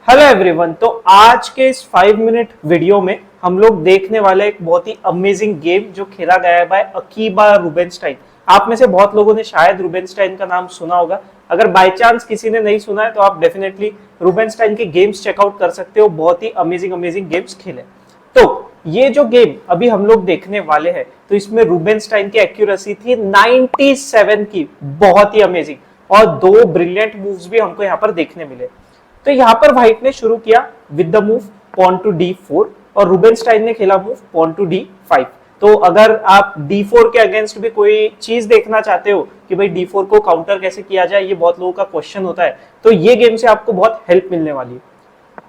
Hello everyone. तो आज के इस 5 मिनट वीडियो में हम लोग देखने वाले एक बहुत ही अमेजिंग गेम जो खेला गया है बाय अकीबा रूबेनस्टाइन। आप में से बहुत लोगों ने शायद रूबेनस्टाइन का नाम सुना होगा। अगर बाय चांस किसी ने नहीं सुना है तो आप डेफिनेटली रूबेनस्टाइन के गेम्स चेकआउट कर सकते हो। बहुत ही अमेजिंग गेम्स खेले। तो ये जो गेम अभी हम लोग देखने वाले हैं तो इसमें रूबेनस्टाइन की एक्यूरेसी थी 97 की, बहुत ही अमेजिंग, और 2 ब्रिलियंट मूव्स भी हमको यहाँ पर देखने मिले। तो यहां पर व्हाइट ने शुरू किया with the move pawn to D4 और रूबेनस्टाइन ने खेला मूव पॉन टू D5। तो अगर आप D4 के अगेंस्ट भी कोई चीज देखना चाहते हो कि भाई D4 को काउंटर कैसे किया जाए, ये बहुत लोगों का क्वेश्चन होता है, तो ये गेम से आपको बहुत हेल्प मिलने वाली है।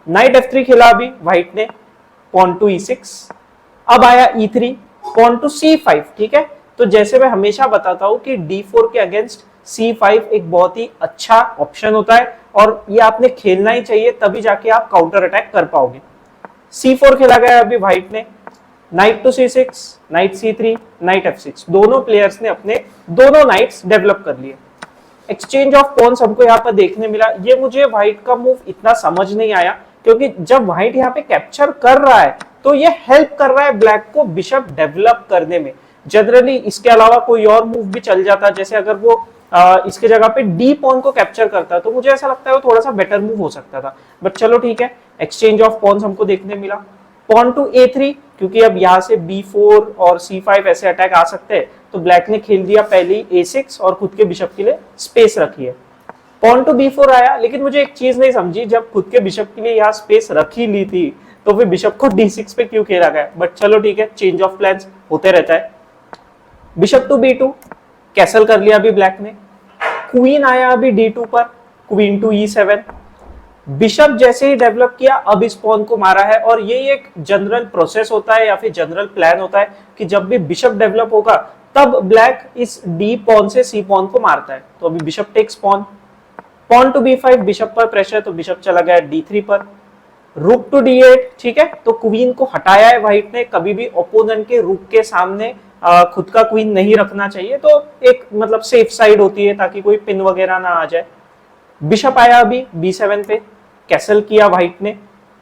नाइट F3 खेला अभी व्हाइट ने, पॉन टू E6, अब आया E3, पॉन टू C5। ठीक है, तो जैसे मैं हमेशा बताता हूं कि D4 के अगेंस्ट C5 एक बहुत ही अच्छा ऑप्शन होता है और ये आपने खेलना ही चाहिए, तभी जाके आप काउंटर अटैक कर पाओगे। C4 खेला गया अभी व्हाइट ने, night to C6, night C3, night F6। दोनों प्लेयर्स ने अपने दोनों नाइट्स डेवलप कर लिए। एक्सचेंज ऑफ पॉन्स हमको यहाँ पर देखने मिला। ये मुझे व्हाइट का मूव इतना समझ नहीं आया, क्योंकि जब व्हाइट यहाँ पे कैप्चर कर रहा है तो ये हेल्प कर रहा है ब्लैक को बिशप डेवलप करने में। जनरली इसके अलावा कोई और मूव भी चल जाता, जैसे अगर वो इसके जगह पे डी पॉन को कैप्चर करता तो मुझे ऐसा लगता है वो थोड़ा सा बेटर मूव हो सकता था, बट चलो ठीक है। एक्सचेंज ऑफ पॉन्स हमको देखने मिला। पॉन टू A3, क्योंकि अब यहाँ से B4 और C5 ऐसे अटैक आ सकते हैं, तो ब्लैक ने खेल दिया पहले ही A6 और खुद के बिशप के लिए स्पेस रखी है। पॉन टू B4 आया, लेकिन मुझे एक चीज नहीं समझी, जब खुद के बिशप के लिए यहाँ स्पेस रखी ली थी तो फिर बिशप को D6 पे क्यों खेला गया, बट चलो ठीक है, चेंज ऑफ प्लान्स होते रहता है। बिशप टू B2, कैसल कर लिया अभी ब्लैक ने। क्वीन आया अभी D2 पर, क्वीन टू E7। बिशप जैसे ही डेवलप किया अब इस पॉन को मारा है, और ये एक जनरल प्रोसेस होता है या फिर जनरल प्लान होता है कि जब भी बिशप डेवलप होगा तब ब्लैक इस D पॉन से C पॉन को मारता है। तो अभी bishop takes pawn, pawn to B5, bishop पर प्रेशर, तो बिशप चला गया D3 पर। रुक टू D8, ठीक है, तो क्वीन को हटाया है व्हाइट ने। कभी भी ओपोनेंट के रुक के सामने खुद का क्वीन नहीं रखना चाहिए, तो एक मतलब सेफ साइड होती है ताकि कोई पिन वगैरह ना आ जाए। बिशप आया अभी B7 पे, कैसल किया व्हाइट ने।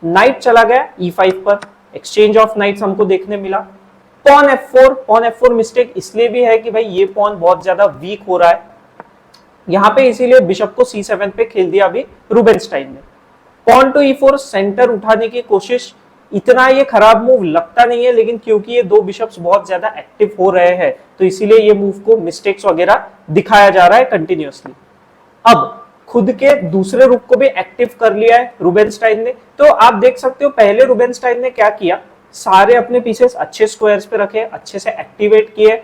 नाइट चला गया E5 पर, एक्सचेंज ऑफ नाइट्स हमको देखने मिला। Pawn F4, pawn F4 mistake इसलिए भी है कि भाई ये पॉन बहुत ज्यादा वीक हो रहा है यहाँ पे, इसीलिए बिशप को C7 पे खेल दिया अभी रूबेनस्टाइन ने। पॉन टू E4, सेंटर उठाने की कोशिश, इतना ये खराब मूव लगता नहीं है, लेकिन क्योंकि ये 2 बिशप्स बहुत ज्यादा एक्टिव हो रहे हैं तो इसीलिए ये मूव को मिस्टेक्स वगैरह दिखाया जा रहा है कंटिन्यूअसली। अब खुद के दूसरे रुक को भी एक्टिव कर लिया है रूबेनस्टाइन ने। तो आप देख सकते हो पहले रूबेनस्टाइन ने क्या किया, सारे अपने पीसेस अच्छे स्क्वायर्स पे रखे, अच्छे से एक्टिवेट किए,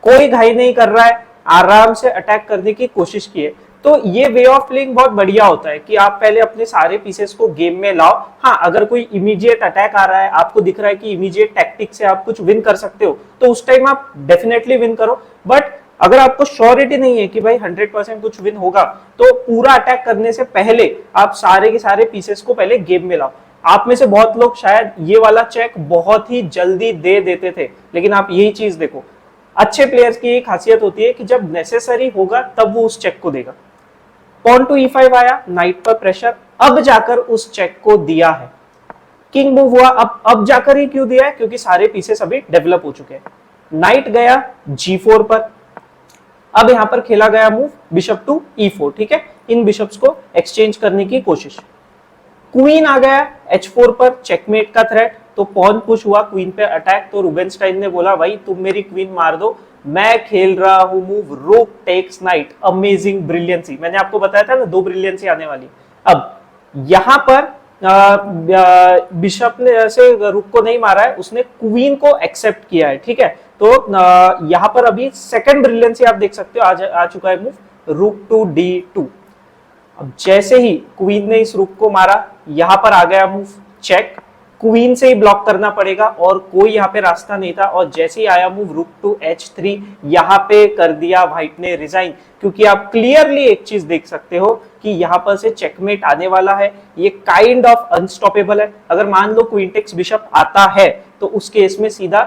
कोई घाई नहीं कर रहा है, आराम से अटैक करने की कोशिश की है। तो ये वे ऑफ प्लेइंग बहुत बढ़िया होता है कि आप पहले अपने सारे पीसेस को गेम में लाओ। हाँ, अगर कोई इमीडिएट अटैक आ रहा है, आपको दिख रहा है कि इमीडिएट टैक्टिक से आप कुछ विन कर सकते हो, तो उस टाइम आप डेफिनेटली विन करो। बट अगर आपको श्योरिटी नहीं है कि भाई 100% कुछ विन होगा, तो पूरा अटैक करने से पहले आप सारे के सारे पीसेस को पहले गेम में लाओ। आप में से बहुत लोग शायद ये वाला चेक बहुत ही जल्दी दे देते थे, लेकिन आप यही चीज देखो, अच्छे प्लेयर्स की एक खासियत होती है कि जब नेसेसरी होगा तब वो उस चेक को देगा। पॉन टू E5 आया, नाइट पर प्रेशर, अब जाकर उस चेक को दिया है। किंग मूव हुआ, अब जाकर ही क्यों दिया है, क्योंकि सारे पीसेस अभी डेवलप हो चुके हैं। नाइट गया G4 पर, अब यहां पर खेला गया मूव बिशप टू E4, ठीक है, इन बिशप्स को एक्सचेंज करने की कोशिश। क्वीन आ गया H4 पर, चेकमेट का थ्रेट, तो पॉन पुश हुआ क्वीन पे अटैक। तो रूबेनस्टाइन ने बोला भाई तुम मेरी क्वीन मार दो, मैं खेल रहा हूं मूव रूक टेक्स नाइट। अमेजिंग ब्रिलियंसी, मैंने आपको बताया था ना 2 ब्रिलियंसी आने वाली। अब यहां पर बिशप ने से रुक को नहीं मारा है, उसने क्वीन को एक्सेप्ट किया है, ठीक है। तो यहां पर अभी सेकंड ब्रिलियंसी आप देख सकते हो, आ चुका है मूव रुक टू D2। अब जैसे ही क्वीन ने इस रुक को मारा, यहां पर आ गया मूव चेक, क्वीन से ही ब्लॉक करना पड़ेगा और कोई यहाँ पे रास्ता नहीं था। और जैसे ही आया मूव रुक टू H3, यहाँ पे कर दिया व्हाइट ने रिजाइन, क्योंकि आप क्लियरली एक चीज देख सकते हो कि यहाँ पर से चेकमेट आने वाला है। ये काइंड ऑफ अनस्टॉपेबल है। अगर मान लो क्वीन टेक्स बिशप आता है तो उस केस में सीधा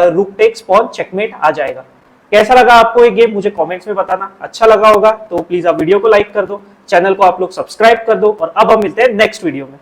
रुक टेक्स पॉन चेकमेट आ जाएगा। कैसा लगा आपको ये गेम, मुझे कमेंट्स में बताना। अच्छा लगा होगा तो प्लीज आप वीडियो को लाइक कर दो, चैनल को आप लोग सब्सक्राइब कर दो, और अब हम मिलते हैं नेक्स्ट वीडियो में।